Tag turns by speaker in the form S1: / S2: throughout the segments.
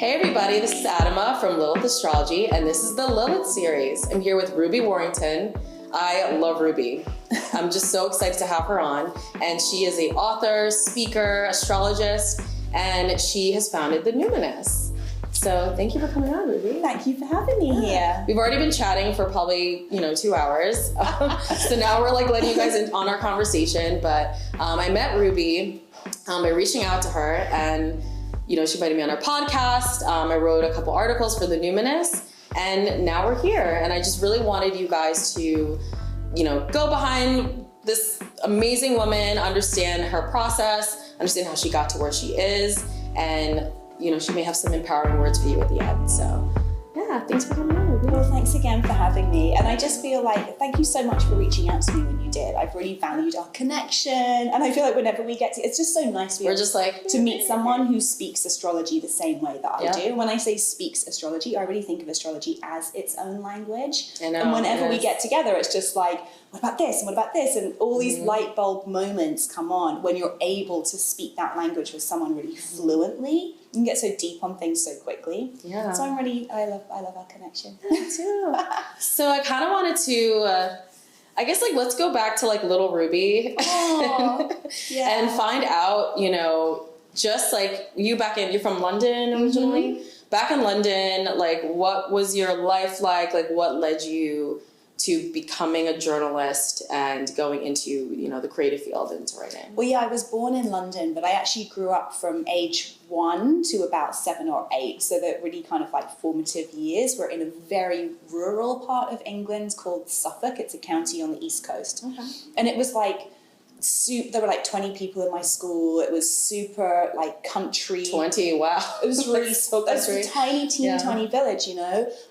S1: Hey everybody, this is Adama from LILITH Astrology, and this is the LILITH series. I'm here with Ruby Warrington. I love Ruby. I'm just so excited to have her on, and she is an author, speaker, astrologist, and she has founded the Numinous. So thank you for coming on, Ruby.
S2: Thank you for having me here.
S1: We've already been chatting for probably, 2 hours. So now we're like letting you guys in on our conversation, but I met Ruby by reaching out to her, and she invited me on her podcast. I wrote a couple articles for the Numinous, and now we're here. And I just really wanted you guys to, go behind this amazing woman, understand her process, understand how she got to where she is, and she may have some empowering words for you at the end. So yeah, thanks for coming on, Ruby.
S2: Well, thanks again for having me. And I just feel like, thank you so much for reaching out to me when you did. I've really valued our connection. And I feel like whenever we get to, it's just so nice to meet someone who speaks astrology the same way that I do. When I say speaks astrology, I really think of astrology as its own language. I know, and whenever we get together, it's just like, what about this? And what about this? And all these light bulb moments come on when you're able to speak that language with someone really fluently. You can get so deep on things so quickly. Yeah. So I love our connection.
S1: Me too. So I kind of wanted to, let's go back to little Ruby and find out, just like you're from London originally. Mm-hmm. Back in London, what was your life like? What led you to becoming a journalist and going into, the creative field into writing?
S2: Well, yeah, I was born in London, but I actually grew up from age 1 to about 7 or 8. So that really kind of formative years. We're in a very rural part of England called Suffolk. It's a county on the East Coast. Okay. And it was there were 20 people in my school. It was super country.
S1: 20, wow.
S2: It was really so country. It was a tiny, tiny village,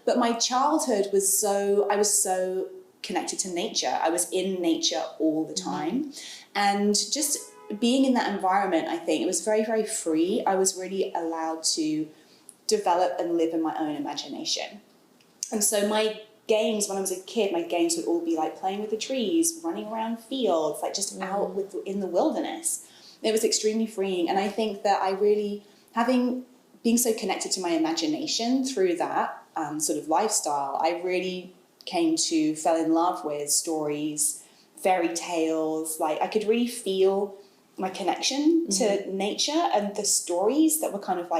S2: But my childhood was I was so connected to nature. I was in nature all the time. Mm-hmm. And just being in that environment, I think it was very, very free. I was really allowed to develop and live in my own imagination. And so my games, when I was a kid, my games would all be playing with the trees, running around fields, just out in the wilderness. It was extremely freeing. And I think that I really, being so connected to my imagination through that sort of lifestyle, I really fell in love with stories, fairy tales. I could really feel my connection to nature and the stories that were kind of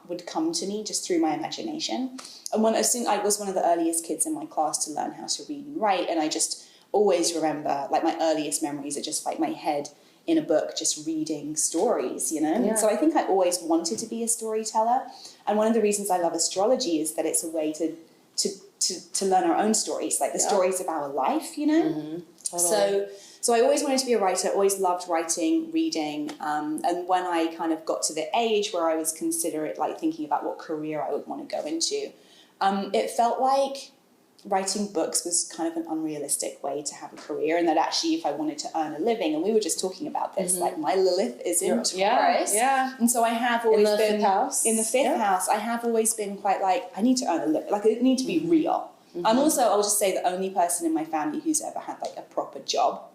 S2: would come to me just through my imagination. And I was one of the earliest kids in my class to learn how to read and write, and I just always remember my earliest memories are just my head in a book just reading stories, Yeah. So I think I always wanted to be a storyteller, and one of the reasons I love astrology is that it's a way to learn our own stories, the stories of our life, Mm-hmm. Totally. So I always wanted to be a writer, always loved writing, reading, and when I kind of got to the age where I was thinking about what career I would want to go into, it felt like writing books was kind of an unrealistic way to have a career, and that actually if I wanted to earn a living, and we were just talking about this, my Lilith is in Taurus, and so I have always been in the fifth house. I have always been quite I need to earn a living, it need to be real. Mm-hmm. I'm also, I'll just say, the only person in my family who's ever had a proper job.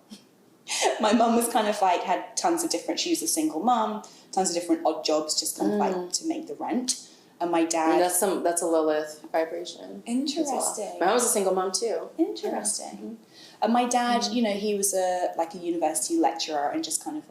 S2: My mum was kind of had tons of different, she was a single mum, tons of different odd jobs just kind of to make the rent. And my dad...
S1: And that's a Lilith vibration.
S2: Interesting.
S1: Well. My mom was a single mom too.
S2: Interesting. Yeah. Mm-hmm. And my dad, he was a university lecturer and just kind of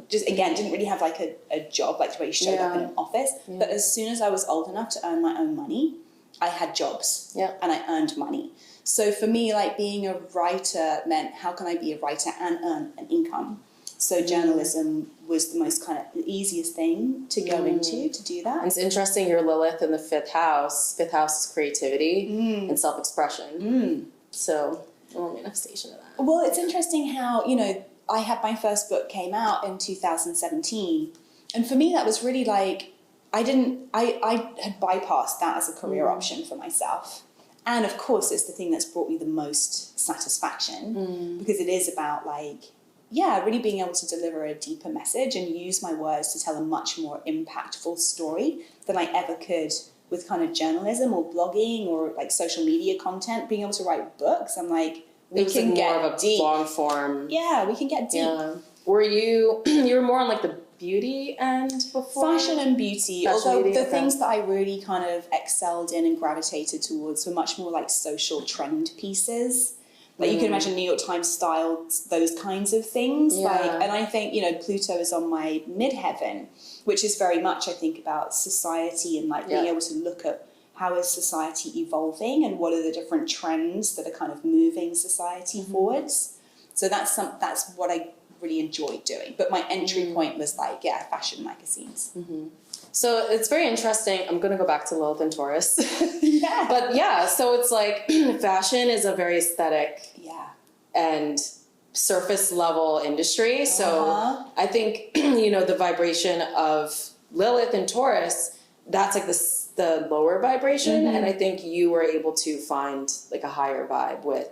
S2: didn't really have a job where he showed up in an office. Yeah. But as soon as I was old enough to earn my own money, I had jobs and I earned money. So for me, being a writer meant, how can I be a writer and earn an income? So journalism was the most kind of the easiest thing to go into, to do that.
S1: And it's interesting, your Lilith in the fifth house. Fifth house is creativity and self-expression. So a manifestation of that.
S2: Well, it's interesting how, I had my first book came out in 2017. And for me, that was really I had bypassed that as a career option for myself. And of course, it's the thing that's brought me the most satisfaction because it is about really being able to deliver a deeper message and use my words to tell a much more impactful story than I ever could with kind of journalism or blogging or social media content. Being able to write books, I'm we can get
S1: more of a
S2: deep.
S1: Long form.
S2: Yeah, we can get deep.
S1: Yeah. Were you were more on beauty and before?
S2: Fashion and beauty.
S1: Fashion,
S2: although
S1: beauty,
S2: the
S1: okay.
S2: things that I really kind of excelled in and gravitated towards were much more like social trend pieces. Like you can imagine New York Times styled those kinds of things.
S1: Yeah.
S2: Like, and I think, you know, Pluto is on my midheaven, which is very much, I think, about society and like being able to look at how is society evolving and what are the different trends that are kind of moving society forwards. So that's what I really enjoyed doing. But my entry point was like, fashion magazines.
S1: So it's very interesting. I'm going to go back to Lilith and Taurus.
S2: Yeah.
S1: But yeah, so it's like fashion is a very aesthetic and surface level industry. So I think, you know, the vibration of Lilith and Taurus, that's like the lower vibration. And I think you were able to find like a higher vibe with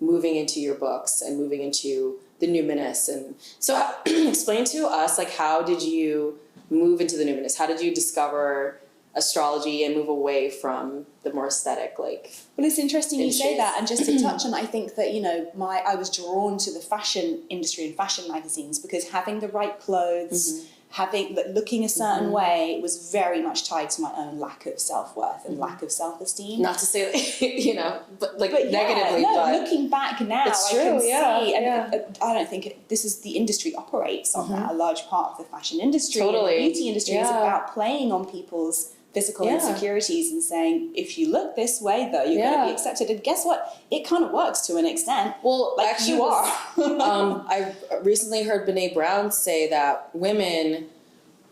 S1: moving into your books and moving into the Numinous. And so explain to us, like, how did you move into the Numinous? How did you discover astrology and move away from the more aesthetic, like?
S2: Well, it's interesting you say
S1: issues?
S2: that, and just to touch on, I think that, you know, I was drawn to the fashion industry and fashion magazines because having the right clothes, looking a certain way was very much tied to my own lack of self-worth and lack of self-esteem.
S1: Not to say, you know, but
S2: But
S1: negatively.
S2: no,
S1: but
S2: looking back now,
S1: it's
S2: I can see, and
S1: yeah.
S2: I don't think this is the industry operates on that. A large part of the fashion industry
S1: Totally.
S2: and the beauty industry is about playing on people's physical insecurities and saying, if you look this way, though, you're going to be accepted. And guess what? It kind of works to an extent.
S1: Well,
S2: like
S1: actually,
S2: you are.
S1: I recently heard Brene Brown say that women,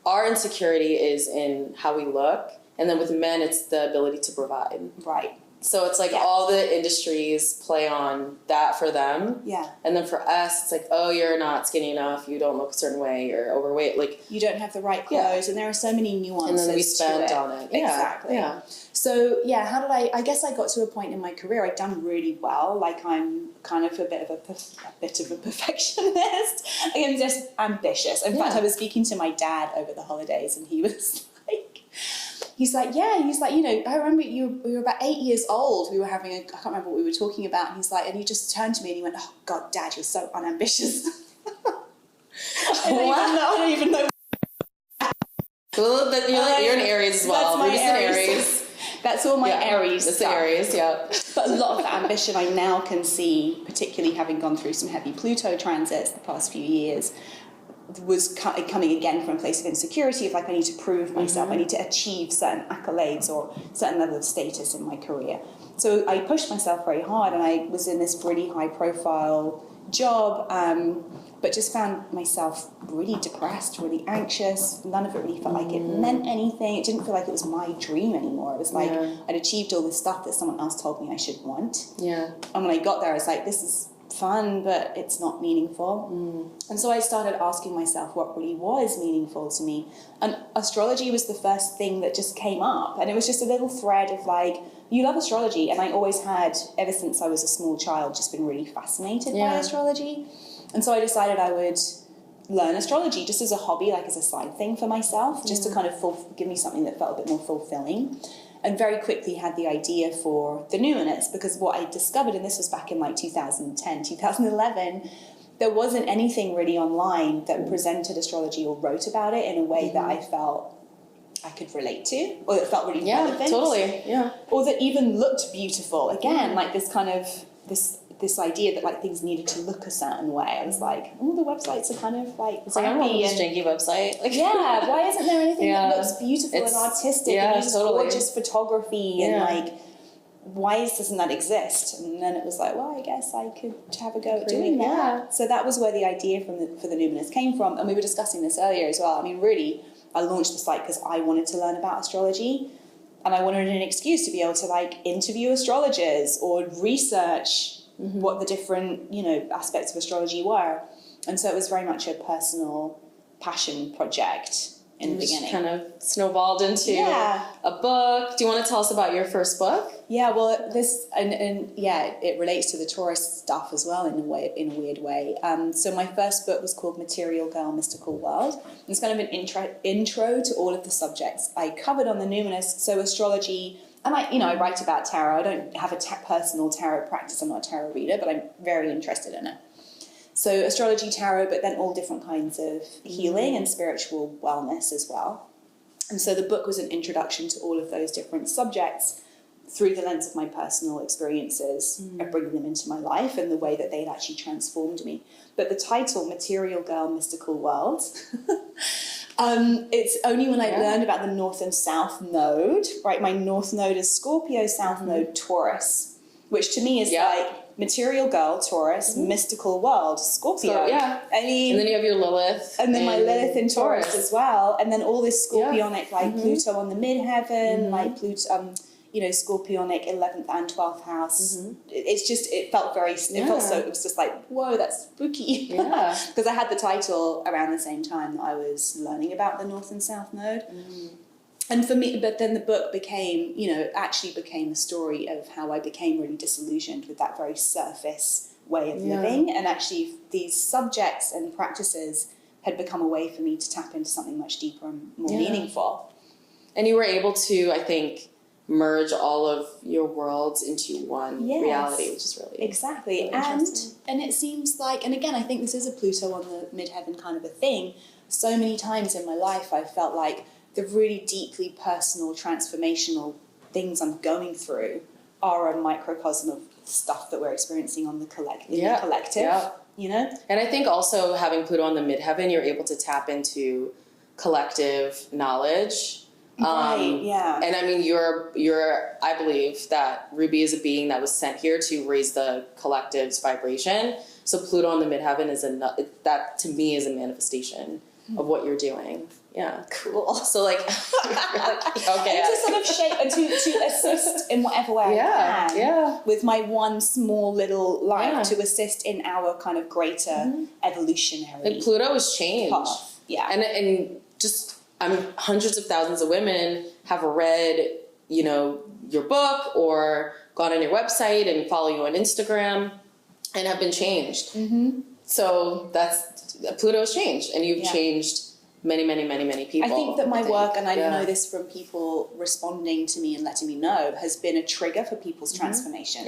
S1: our insecurity is in how we look, and then with men, it's the ability to provide.
S2: Right.
S1: So it's like all the industries play on that for them.
S2: Yeah.
S1: And then for us, it's like, oh, you're not skinny enough, you don't look a certain way, you're overweight. Like,
S2: you don't have the right clothes, and there are so many nuances.
S1: And then we spend on it. Yeah.
S2: Exactly.
S1: Yeah.
S2: So, how did I guess I got to a point in my career, I'd done really well. Like, I'm kind of a bit of a perfectionist. I'm just ambitious. In fact, I was speaking to my dad over the holidays, and he was like, he's like, you know, I remember we were about 8 years old. We were having I can't remember what we were talking about. And he's like, and he just turned to me and he went, oh God, Dad, you're so unambitious. I don't even know.
S1: Well, you're an Aries as well.
S2: That's my
S1: Aries.
S2: That's all my Aries
S1: That's
S2: stuff.
S1: the Aries,
S2: But a lot of the ambition I now can see, particularly having gone through some heavy Pluto transits the past few years, was coming again from a place of insecurity of like, I need to prove myself, I need to achieve certain accolades or certain level of status in my career. So I pushed myself very hard, and I was in this really high profile job, but just found myself really depressed, really anxious. None of it really felt like it meant anything. It didn't feel like it was my dream anymore. It was like I'd achieved all this stuff that someone else told me I should want. Yeah. And when I got there, I was like, this is fun, but it's not meaningful. And so I started asking myself what really was meaningful to me. And astrology was the first thing that just came up. And it was just a little thread of like, you love astrology. And I always had, ever since I was a small child, just been really fascinated by astrology. And so I decided I would learn astrology just as a hobby, like as a side thing for myself, just to kind of give me something that felt a bit more fulfilling. And very quickly had the idea for the Numinous, because what I discovered, and this was back in like 2010, 2011, there wasn't anything really online that presented astrology or wrote about it in a way that I felt I could relate to, or that felt really relevant.
S1: Totally,
S2: or that even looked beautiful. Again, like this kind of, this idea that like things needed to look a certain way. I was like, oh, the websites are kind of like,
S1: it's like, I don't want this janky website. Like,
S2: why isn't there anything that looks beautiful and artistic and uses gorgeous photography and like, why doesn't that exist? And then it was like, well, I guess I could have a go at doing that. So that was where the idea for the Numinous came from. And we were discussing this earlier as well. I mean, really, I launched the site because I wanted to learn about astrology, and I wanted an excuse to be able to like interview astrologers or research what the different, aspects of astrology were. And so it was very much a personal passion project in the beginning.
S1: Kind of snowballed into a book. Do you want to tell us about your first book? Yeah, well, this it relates to the Taurus stuff as well in a weird way. So my first book was called Material Girl, Mystical World. It's kind of an intro to all of the subjects I covered on the Numinous. So astrology. And I write about tarot. I don't have a personal tarot practice. I'm not a tarot reader, but I'm very interested in it.
S2: So astrology, tarot, but then all different kinds of healing and spiritual wellness as well. And so the book was an introduction to all of those different subjects through the lens of my personal experiences of bringing them into my life and the way that they'd actually transformed me. But the title, Material Girl, Mystical World, it's only when I learned about the North and South Node, right? My North Node is Scorpio, South Node, Taurus, which to me is like material girl, Taurus, mystical world, Scorpio.
S1: So,
S2: I mean,
S1: and then you have your Lilith.
S2: And then my Lilith in Taurus as well. And then all this scorpionic, like Pluto on the midheaven, like Pluto, you know, scorpionic 11th and 12th house. It's just, it felt very, it felt so, it was just like, whoa, that's spooky.
S1: Yeah.
S2: Because I had the title around the same time that I was learning about the North and South Node. And for me, but then the book became, you know, actually became a story of how I became really disillusioned with that very surface way of living. And actually these subjects and practices had become a way for me to tap into something much deeper and more meaningful.
S1: And you were able to, I think, merge all of your worlds into one reality, which is really
S2: exactly.
S1: Really
S2: and it seems like, and again, I think this is a Pluto on the midheaven kind of a thing. So many times in my life, I felt like the really deeply personal, transformational things I'm going through are a microcosm of stuff that we're experiencing on the collective, you know?
S1: And I think also having Pluto on the midheaven, you're able to tap into collective knowledge. And I mean, I believe that Ruby is a being that was sent here to raise the collective's vibration. So Pluto on the midheaven is that to me is a manifestation of what you're doing. Yeah.
S2: Cool.
S1: So like, okay.
S2: To sort of shape and to assist in whatever way I can with my one small little life to assist in our kind of greater evolutionary
S1: like Pluto is change.
S2: path. Yeah.
S1: And just hundreds of thousands of women have read, you know, your book or gone on your website and follow you on Instagram and have been changed. So that's Pluto's changed, and you've changed many people.
S2: I think that my work, and I know this from people responding to me and letting me know, has been a trigger for people's transformations.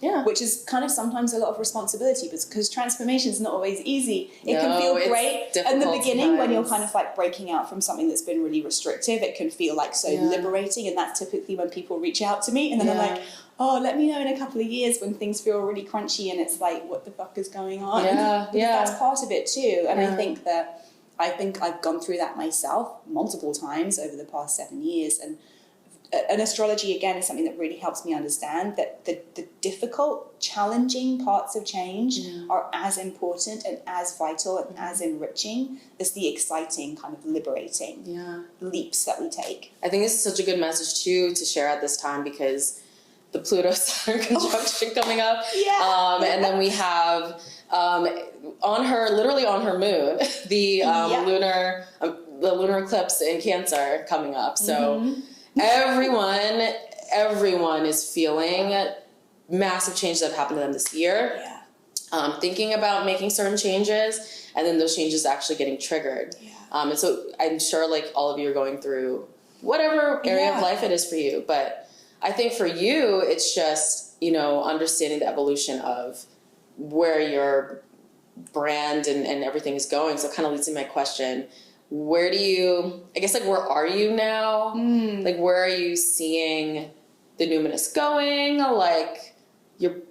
S1: Yeah.
S2: Which is kind of sometimes a lot of responsibility, because transformation is not always easy. It can feel great in the beginning when you're kind of like breaking out from something that's been really restrictive. It can feel like so liberating, and that's typically when people reach out to me, and then I'm like, oh, let me know in a couple of years when things feel really crunchy and it's like, what the fuck is going on? That's part of it too. And I think I've gone through that myself multiple times over the past 7 years, and astrology again is something that really helps me understand that the difficult, challenging parts of change are as important and as vital and as enriching as the exciting, kind of liberating leaps that we take.
S1: I think this is such a good message too to share at this time, because the Pluto-Saturn conjunction coming up, and then we have literally on her moon, the lunar eclipse in Cancer coming up. So everyone is feeling massive changes that have happened to them this year. Thinking about making certain changes, and then those changes actually getting triggered. And so I'm sure like all of you are going through whatever area of life it is for you, but I think for you, it's just, you know, understanding the evolution of where your brand and everything is going. So it kind of leads to my question. Where are you now? Like, where are you seeing the Numinous going? Like, you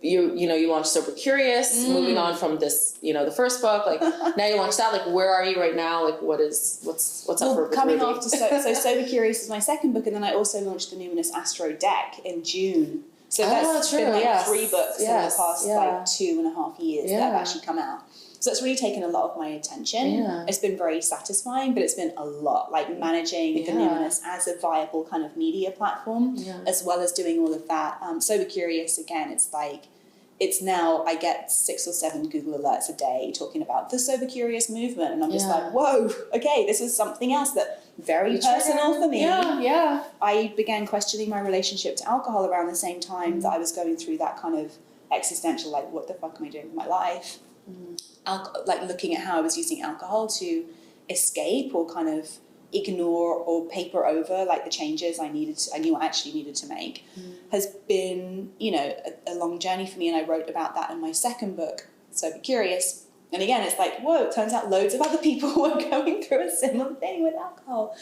S1: launched Sober Curious, moving on from this, you know, the first book, like now you launched that, like where are you right now? Like what's up for
S2: coming
S1: Ruby?
S2: after so Sober Curious is my second book, and then I also launched the Numinous Astro deck in June. So that's been like 3 books in the past like 2.5 years that have actually come out. So it's really taken a lot of my attention. It's been very satisfying, but it's been a lot, like managing the Numinous as a viable kind of media platform, as well as doing all of that. Sober Curious, again, it's now, I get 6 or 7 Google alerts a day talking about the Sober Curious movement. And I'm just like, whoa, okay, this is something else that very personal for me. I began questioning my relationship to alcohol around the same time that I was going through that kind of existential, like, what the fuck am I doing with my life? Like looking at how I was using alcohol to escape or kind of ignore or paper over like the changes I knew I actually needed to make, has been, you know, a long journey for me. And I wrote about that in my second book, Sober Curious, And again, it's like, whoa, it turns out loads of other people were going through a similar thing with alcohol.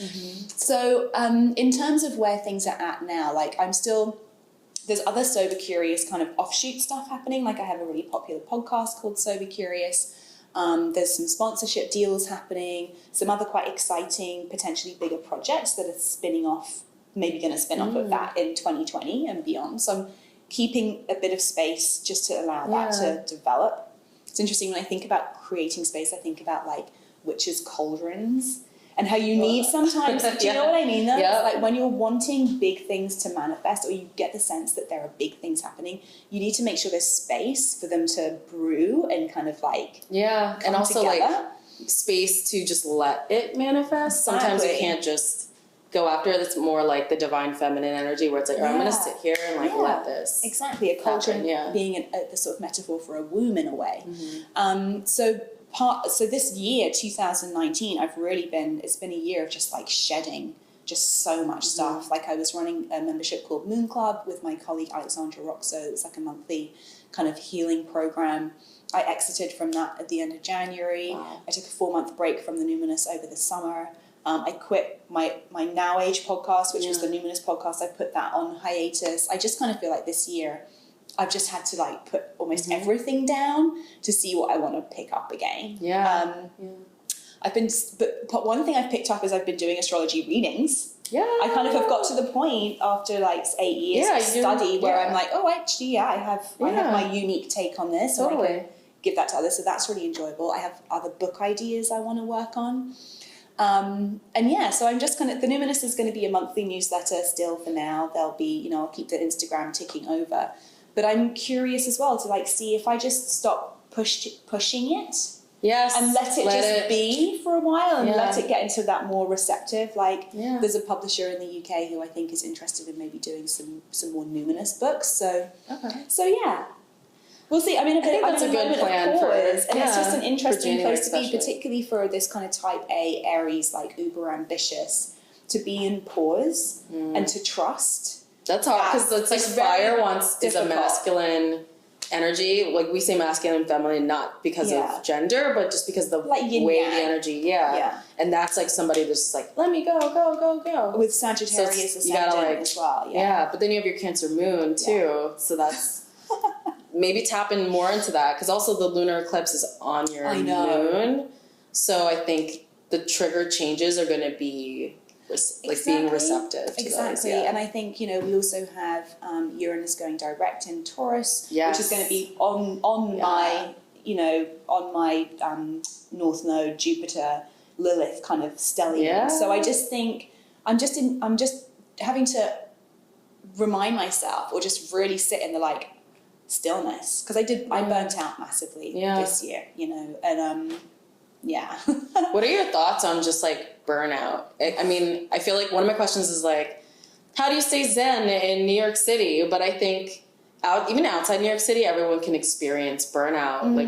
S2: So in terms of where things are at now, like there's other Sober Curious kind of offshoot stuff happening. Like I have a really popular podcast called Sober Curious. There's some sponsorship deals happening, some other quite exciting, potentially bigger projects that are spinning off, maybe going to spin off of that in 2020 and beyond. So I'm keeping a bit of space just to allow that to develop. It's interesting when I think about creating space, I think about like witches' cauldrons and how you need sometimes, do you know what I mean though?
S1: Yeah.
S2: Like when you're wanting big things to manifest, or you get the sense that there are big things happening, you need to make sure there's space for them to brew and kind of like
S1: and also
S2: together.
S1: like space to just let it manifest. Sometimes you can't just go after it. It's more like the divine feminine energy where it's like, oh, I'm going to sit here and like let this
S2: exactly, a cauldron being the sort of metaphor for a womb in a way. So this year, 2019, it's been a year of just like shedding just so much stuff. Like I was running a membership called Moon Club with my colleague Alexandra Roxo. It was like a monthly kind of healing program. I exited from that at the end of January. Wow. I took a 4-month break from the Numinous over the summer. I quit my Now Age podcast, which was the Numinous podcast. I put that on hiatus. I just kind of feel like this year I've just had to like put almost everything down to see what I want to pick up again. But one thing I've picked up is I've been doing astrology readings. I kind of have got to the point after like 8 years of study where I'm like, oh, actually, I have my unique take on this. Or I can give that to others. So that's really enjoyable. I have other book ideas I want to work on. So I'm just the Numinous is going to be a monthly newsletter still for now. There'll be, I'll keep the Instagram ticking over. But I'm curious as well to like see if I just stop pushing it. And let it be for a while and let it get into that more receptive. Like there's a publisher in the UK who I think is interested in maybe doing some more Numinous books. So we'll see. I mean, I think that's a good plan and it's just an interesting place to be, particularly for this kind of type A Aries, like uber ambitious, to be in pause and to trust. That's hard because it's like fire is a masculine energy. Like we say masculine and feminine, not because of gender, but just because the way the energy, and that's like somebody that's just like, let me go. With Sagittarius ascendant as well. But then you have your Cancer moon too, so that's maybe tap in more into that because also the lunar eclipse is on your moon, so I think the trigger changes are going to be being receptive to those, and I think we also have Uranus going direct in Taurus, which is going to be on my on my North Node, Jupiter, Lilith kind of stellium. So I just think I'm just having to remind myself or just really sit in the like stillness because I burnt out massively this year, and What are your thoughts on just like burnout? I mean, I feel like one of my questions is like, how do you stay zen in New York City? But I think even outside New York City, everyone can experience burnout. Like,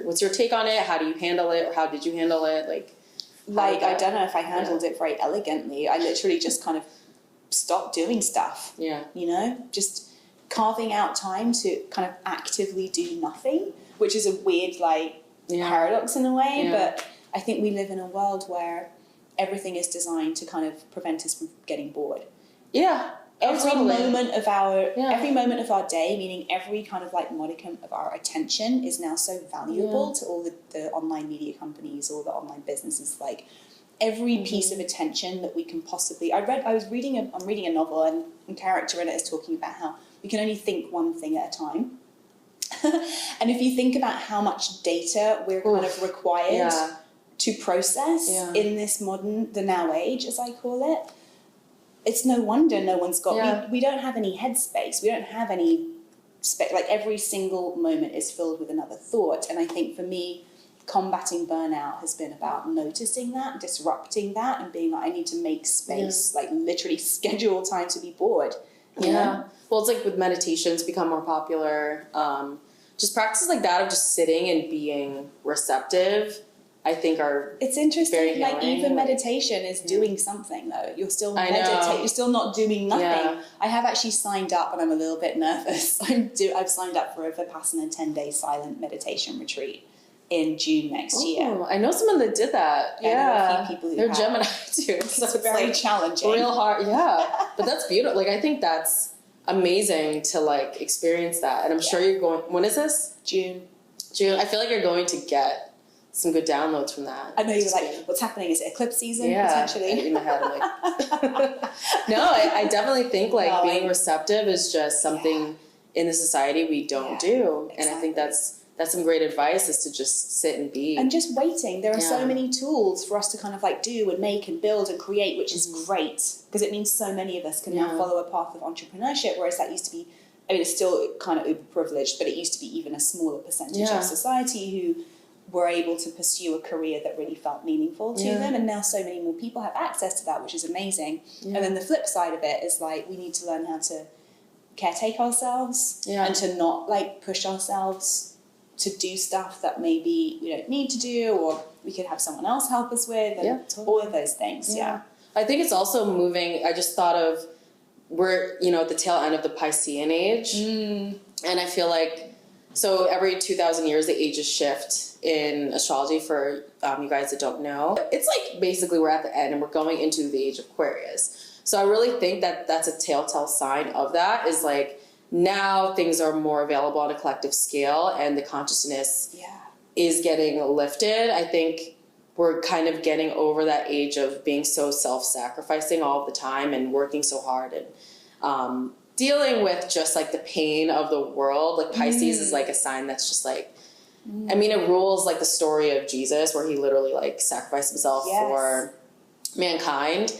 S2: what's your take on it? How do you handle it? Or how did you handle it? Like I don't know if I handled it very elegantly. I literally just kind of stopped doing stuff. Just carving out time to kind of actively do nothing, which is a weird paradox in a way, but I think we live in a world where everything is designed to kind of prevent us from getting bored. Every moment of our day, meaning every kind of like modicum of our attention, is now so valuable to all the online media companies, all the online businesses. Like every piece of attention that we can possibly. I'm reading a novel, and a character in it is talking about how we can only think one thing at a time. And if you think about how much data we're kind of required to process in this the now age, as I call it, it's no wonder no one's got, we don't have any headspace. We don't have any, like every single moment is filled with another thought. And I think for me, combating burnout has been about noticing that, disrupting that, and being like, I need to make space, like literally schedule time to be bored. You know? Well, it's like with meditations become more popular. Just practices like that of just sitting and being receptive, I think it's interesting. Like even meditation is doing something though. You're still meditating. You're still not doing nothing. Yeah. I have actually signed up, and I'm a little bit nervous. I've signed up for a Vipassana 10-day silent meditation retreat. in June next year.
S1: I know someone that did that.
S2: I know a few people who
S1: they're
S2: have.
S1: Gemini too. So
S2: It's very challenging.
S1: Real hard. Yeah. But that's beautiful. Like, I think that's amazing to like experience that. And I'm sure you're going, when is this?
S2: June.
S1: I feel like you're going to get some good downloads from that.
S2: I know you were like, what's happening? Is it eclipse season? Potentially.
S1: In my head, I'm like, no, I definitely think like being receptive is just something in the society we don't do. Exactly. And I think that's some great advice, is to just sit and be.
S2: And just waiting. There are so many tools for us to kind of like do and make and build and create, which is great, because it means so many of us can now follow a path of entrepreneurship, whereas that used to be, I mean, it's still kind of uber privileged, but it used to be even a smaller percentage of society who were able to pursue a career that really felt meaningful to them. And now so many more people have access to that, which is amazing. And then the flip side of it is like, we need to learn how to caretake ourselves and to not like push ourselves to do stuff that maybe we don't need to do, or we could have someone else help us with, and all of those things.
S1: I think it's also moving. I just thought of, we're, at the tail end of the Piscean age. And I feel like, so every 2,000 years, the ages shift in astrology, for you guys that don't know. It's like basically we're at the end and we're going into the age of Aquarius. So I really think that that's a telltale sign of that, is like, now things are more available on a collective scale and the consciousness is getting lifted. I think we're kind of getting over that age of being so self-sacrificing all the time and working so hard and dealing with just like the pain of the world. Like Pisces is like a sign that's just like, I mean, it rules like the story of Jesus, where he literally like sacrificed himself for mankind.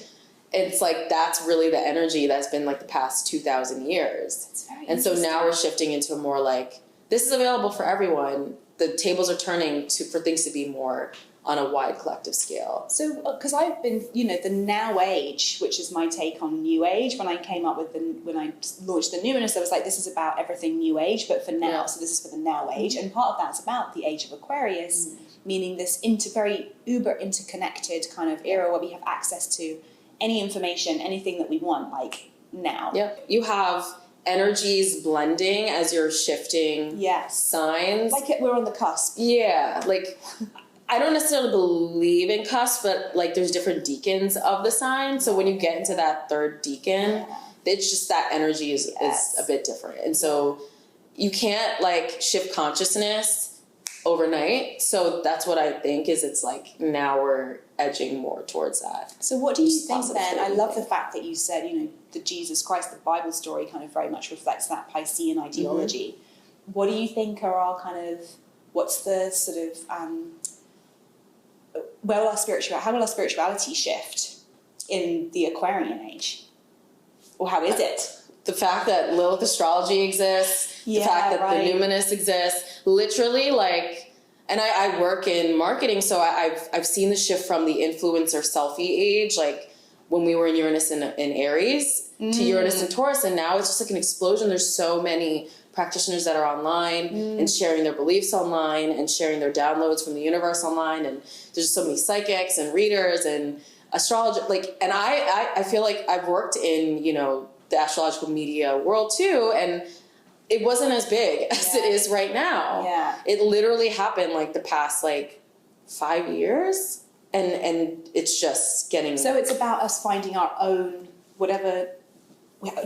S1: It's like, that's really the energy that's been like the past 2,000 years. And so now we're shifting into a more like, this is available for everyone. The tables are turning for things to be more on a wide collective scale.
S2: So, because I've been, the now age, which is my take on new age, when I came up with when I launched the Numinous, I was like, this is about everything new age, but for now, so this is for the now age. And part of that's about the age of Aquarius, meaning this very uber interconnected kind of era where we have access to any information, anything that we want, like now.
S1: You have energies blending as you're shifting signs.
S2: Like we're on the cusp.
S1: Like, I don't necessarily believe in cusp, but like there's different decans of the sign. So when you get into that third decan, it's just that energy is a bit different. And so you can't like shift consciousness overnight. So that's what I think is, it's like now we're edging more towards that.
S2: So what do you think then? I love the fact that you said, the Jesus Christ, the Bible story kind of very much reflects that Piscean ideology. What do you think are our kind of, what's the sort of, how will our spirituality shift in the Aquarian age? Or how is it?
S1: The fact that Lilith Astrology exists, the fact that the Numinous exists, literally like, and I work in marketing, so I've seen the shift from the influencer selfie age, like when we were in Uranus and Aries, to Uranus and Taurus, and now it's just like an explosion. There's so many practitioners that are online and sharing their beliefs online and sharing their downloads from the universe online, and there's just so many psychics and readers and astrology, like, and I feel like I've worked in, the astrological media world too, and it wasn't as big as it is right now. It literally happened like the past like 5 years, and it's just getting. So
S2: it's about us finding our own,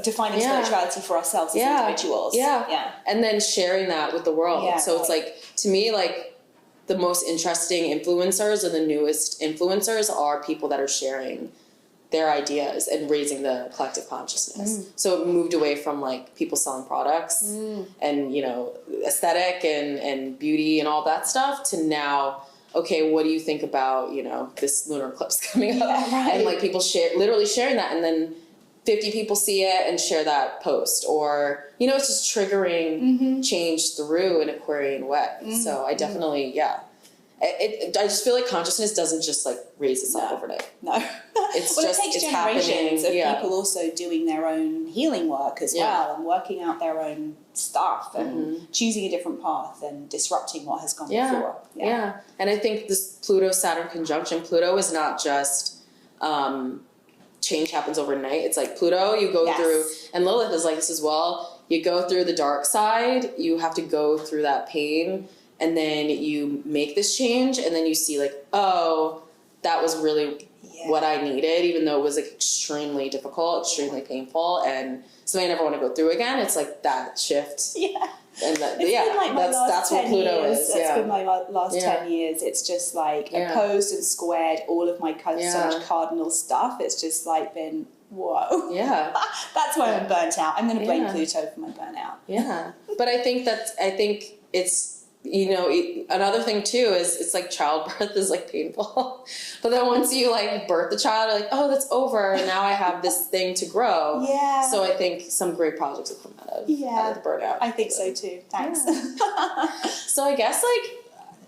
S2: defining spirituality for ourselves as individuals.
S1: And then sharing that with the world. So it's like, to me, like the most interesting influencers or the newest influencers are people that are sharing their ideas and raising the collective consciousness. So it moved away from like people selling products and, aesthetic and beauty and all that stuff, to now, okay, what do you think about, this lunar eclipse coming up? And like people literally sharing that, and then 50 people see it and share that post, or, it's just triggering change through an Aquarian way. So I definitely, I just feel like consciousness doesn't just like raise itself overnight. It's
S2: it takes generations of people also doing their own healing work as well, and working out their own stuff and choosing a different path and disrupting what has gone before.
S1: And I think this Pluto-Saturn conjunction, Pluto is not just change happens overnight. It's like Pluto, you go through, and Lilith is like this as well. You go through the dark side, you have to go through that pain and then you make this change, and then you see like, oh, that was really what I needed, even though it was like extremely difficult, extremely painful, and something I never want to go through again. It's like that shift.
S2: Yeah.
S1: And that,
S2: It's been like my last 10 years. It's been my last 10 years. It's just like opposed and squared all of my so much cardinal stuff. It's just like been, whoa.
S1: Yeah.
S2: That's why I'm burnt out. I'm going to blame Pluto for my burnout.
S1: Yeah. But I think it's, you know, another thing too is it's like childbirth is like painful. But then once you like birth the child, you're like, oh, that's over. And now I have this thing to grow. Yeah. So I think some great projects will come out of the burnout.
S2: I think so too. Thanks.
S1: Yeah. So I guess like,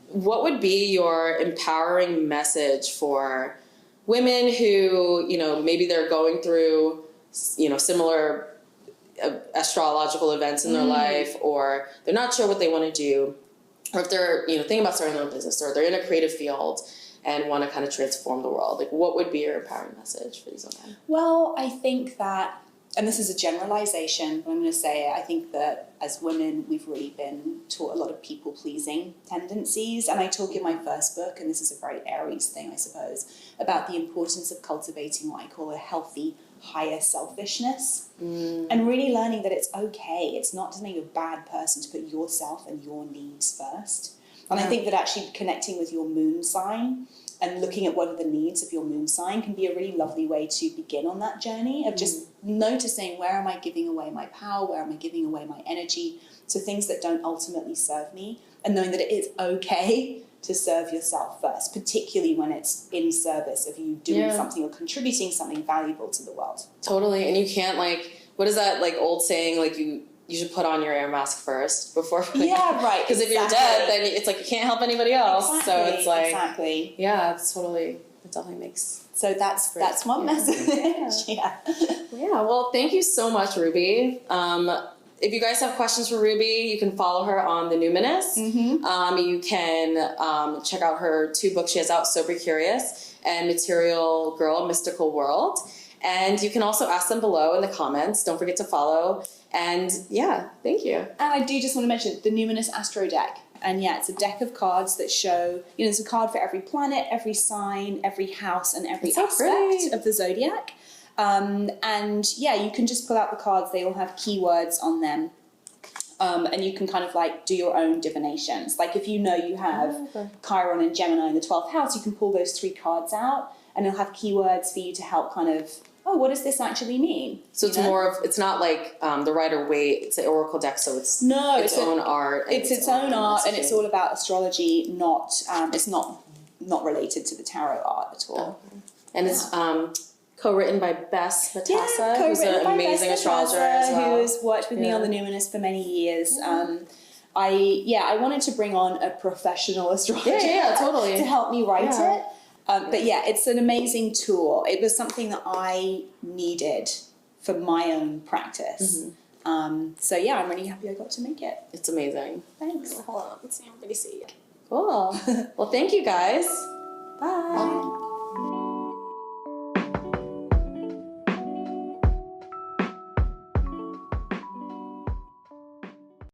S1: what would be your empowering message for women who, you know, maybe they're going through, you know, similar astrological events in their life, or they're not sure what they want to do, or if they're, you know, thinking about starting their own business, or they're in a creative field and want to kind of transform the world. Like, what would be your empowering message for these women?
S2: Well, I think that, and this is a generalization, but I'm going to say it, I think that as women, we've really been taught a lot of people-pleasing tendencies. And I talk in my first book, and this is a very Aries thing, I suppose, about the importance of cultivating what I call a healthy, higher selfishness, and really learning that it's okay. It's not to make you a bad person to put yourself and your needs first. And I think that actually connecting with your moon sign and looking at what are the needs of your moon sign can be a really lovely way to begin on that journey of just noticing, where am I giving away my power? Where am I giving away my energy to things that don't ultimately serve me? And knowing that it is okay to serve yourself first, particularly when it's in service of you doing something or contributing something valuable to the world.
S1: Totally. And you can't, like, what is that like old saying, like you should put on your air mask first before
S2: right,
S1: because if you're dead, then it's like you can't help anybody else. So it's like it definitely makes
S2: that's one message.
S1: Well, thank you so much, Ruby. If you guys have questions for Ruby, you can follow her on the Numinous. You can check out her 2 books she has out, Sober Curious and Material Girl, Mystical World. And you can also ask them below in the comments. Don't forget to follow. And thank you. And
S2: I do just want to mention the Numinous Astro deck. And it's a deck of cards that show, you know, there's a card for every planet, every sign, every house, and every aspect of the zodiac. You can just pull out the cards. They all have keywords on them. And you can kind of like do your own divinations. Like if you know you have Chiron and Gemini in the 12th house, you can pull those 3 cards out and it'll have keywords for you to help kind of, what does this actually mean?
S1: So it's more of, it's not like the Rider-Waite, it's an oracle deck, so it's its own art.
S2: It's its own art, and it's all about astrology, it's not related to the tarot art at all.
S1: And it's co-written by Bess Matassa, who's an amazing astrologer as well.
S2: Who has worked with me on the Numinous for many years. I wanted to bring on a professional astrologer
S1: totally.
S2: to help me write it. It's an amazing tool. It was something that I needed for my own practice. I'm really happy I got to make it.
S1: It's amazing.
S2: Thanks.
S1: Hold on, let's see. Everybody see it. Cool. Well, thank you guys. Bye.